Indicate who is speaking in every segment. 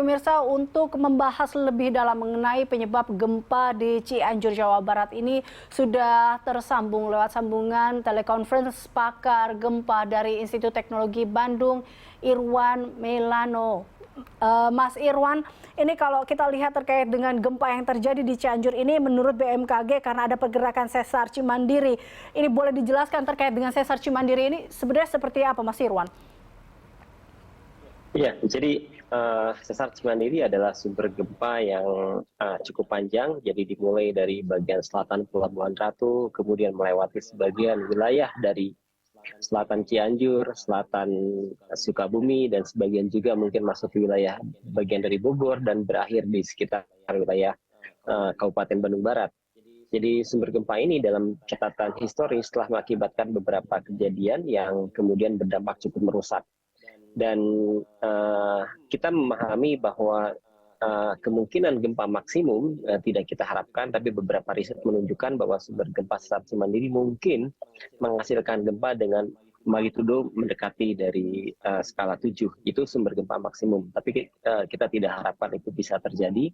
Speaker 1: pemirsa, untuk membahas lebih dalam mengenai penyebab gempa di Cianjur, Jawa Barat ini sudah tersambung lewat sambungan telekonferensi pakar gempa dari Institut Teknologi Bandung, Irwan Melano. Mas Irwan, ini kalau kita lihat terkait dengan gempa yang terjadi di Cianjur ini, menurut BMKG karena ada pergerakan sesar Cimandiri, ini boleh dijelaskan terkait dengan sesar Cimandiri ini sebenarnya seperti apa, Mas Irwan?
Speaker 2: Iya, jadi sesar Cimandiri adalah sumber gempa yang cukup panjang. Jadi dimulai dari bagian selatan Pelabuhan Ratu, kemudian melewati sebagian wilayah dari selatan Cianjur, selatan Sukabumi, dan sebagian juga mungkin masuk ke wilayah bagian dari Bogor dan berakhir di sekitar wilayah Kabupaten Bandung Barat. Jadi sumber gempa ini dalam catatan historis telah mengakibatkan beberapa kejadian yang kemudian berdampak cukup merusak. Dan kita memahami bahwa kemungkinan gempa maksimum tidak kita harapkan, tapi beberapa riset menunjukkan bahwa sumber gempa sesar Cimandiri mungkin menghasilkan gempa dengan magnitudo mendekati dari skala 7. Itu sumber gempa maksimum, tapi kita tidak harapkan itu bisa terjadi.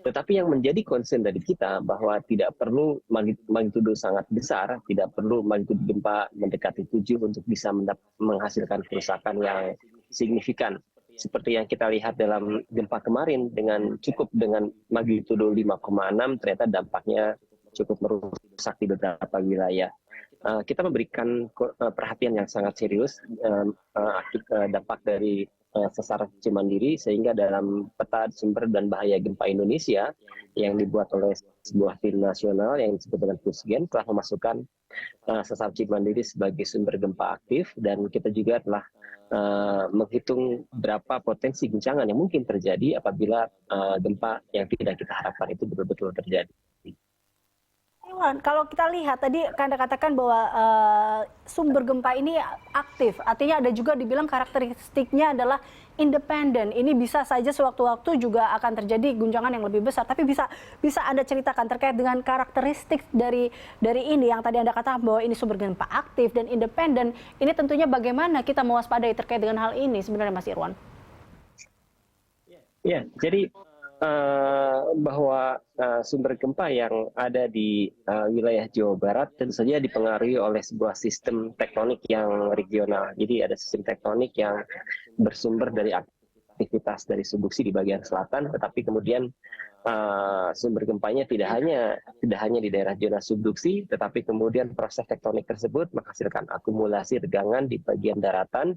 Speaker 2: Tetapi yang menjadi concern dari kita bahwa tidak perlu magnitudo sangat besar, tidak perlu magnitudo gempa mendekati 7 untuk bisa menghasilkan kerusakan yang signifikan. Seperti yang kita lihat dalam gempa kemarin cukup dengan magnitudo 5,6, ternyata dampaknya cukup merusak di beberapa wilayah. Kita memberikan perhatian yang sangat serius dampak dari sesar Cimandiri, sehingga dalam peta sumber dan bahaya gempa Indonesia yang dibuat oleh sebuah tim nasional yang disebut dengan Pusgen telah memasukkan sesar Cimandiri sebagai sumber gempa aktif, dan kita juga telah menghitung berapa potensi guncangan yang mungkin terjadi apabila gempa yang tidak kita harapkan itu betul-betul terjadi.
Speaker 1: Iwan, kalau kita lihat tadi Anda katakan bahwa sumber gempa ini aktif, artinya ada juga dibilang karakteristiknya adalah independen. Ini bisa saja sewaktu-waktu juga akan terjadi guncangan yang lebih besar. Tapi bisa Anda ceritakan terkait dengan karakteristik dari ini yang tadi Anda katakan bahwa ini sumber gempa aktif dan independen. Ini tentunya bagaimana kita mewaspadai terkait dengan hal ini sebenarnya, Mas Irwan?
Speaker 2: Ya, jadi bahwa sumber gempa yang ada di wilayah Jawa Barat tentu saja dipengaruhi oleh sebuah sistem tektonik yang regional. Jadi ada sistem tektonik yang bersumber dari aktivitas dari subduksi di bagian selatan, tetapi kemudian sumber gempanya tidak hanya di daerah zona subduksi, tetapi kemudian proses tektonik tersebut menghasilkan akumulasi tegangan di bagian daratan.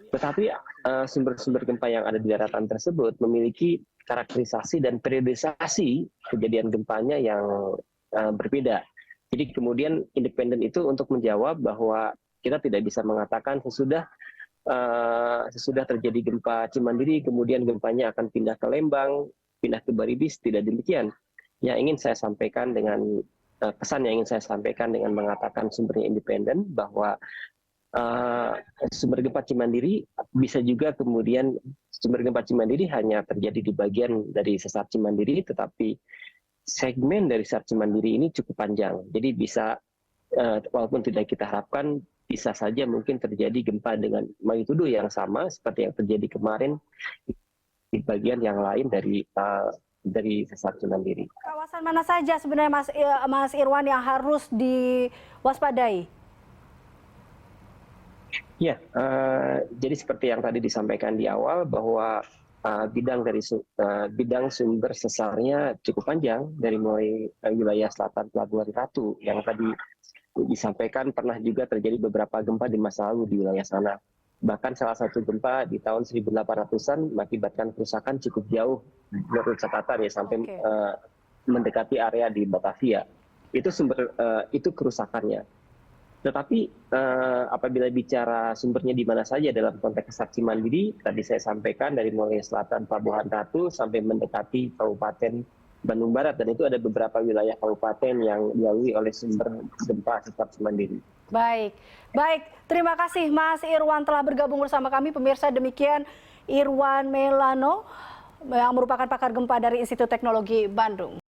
Speaker 2: Tetapi sumber-sumber gempa yang ada di daratan tersebut memiliki karakterisasi dan periodisasi kejadian gempanya yang berbeda. Jadi kemudian independen itu untuk menjawab bahwa kita tidak bisa mengatakan sesudah terjadi gempa Cimandiri kemudian gempanya akan pindah ke Lembang, pindah ke Baribis, tidak demikian. Yang ingin saya sampaikan pesan yang ingin saya sampaikan dengan mengatakan sumbernya independen, bahwa sumber gempa Cimandiri bisa juga kemudian sumber gempa Cimandiri hanya terjadi di bagian dari sesar Cimandiri, tetapi segmen dari sesar Cimandiri ini cukup panjang. Jadi bisa walaupun tidak kita harapkan, bisa saja mungkin terjadi gempa dengan magnitudo yang sama seperti yang terjadi kemarin di bagian yang lain dari sesar Cimandiri.
Speaker 1: Kawasan mana saja sebenarnya Mas Irwan yang harus diwaspadai?
Speaker 2: Ya, jadi seperti yang tadi disampaikan di awal bahwa bidang sumber sesarnya cukup panjang dari mulai wilayah selatan Pelabuhan Ratu yang tadi disampaikan pernah juga terjadi beberapa gempa di masa lalu di wilayah sana. Bahkan salah satu gempa di tahun 1800-an mengakibatkan kerusakan cukup jauh menurut catatan ya sampai mendekati area di Batavia. Itu kerusakannya. Tetapi apabila bicara sumbernya di mana saja dalam konteks sesar Cimandiri, tadi saya sampaikan dari mulai selatan Pelabuhan Ratu sampai mendekati Kabupaten Bandung Barat, dan itu ada beberapa wilayah kabupaten yang dilalui oleh sumber gempa sesar Cimandiri.
Speaker 1: Baik, terima kasih Mas Irwan telah bergabung bersama kami. Pemirsa, demikian Irwan Melano yang merupakan pakar gempa dari Institut Teknologi Bandung.